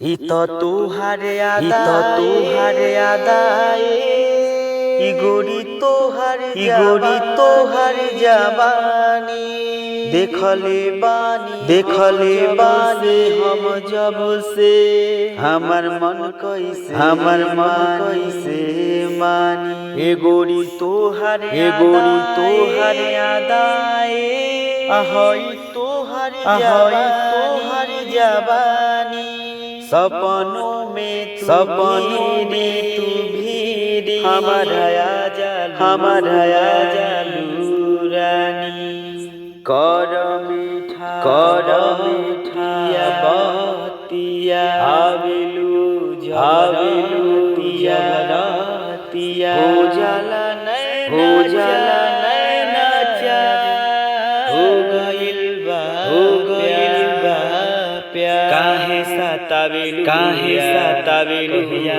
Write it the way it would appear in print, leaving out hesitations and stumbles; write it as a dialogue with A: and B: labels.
A: हित तुहारे आदाए गोरी तोहर जवानी देखले बानी हम जब से हमर मन कैसे मानी ए गोरी तोहर आदाए अहई तोहर जवानी सपनों में तू भी हमारा जालू रानी कर मीठा बतिया आवेलू तिया हो जाला नैना चार हो गइल बा प्यार काहे सतावेलू या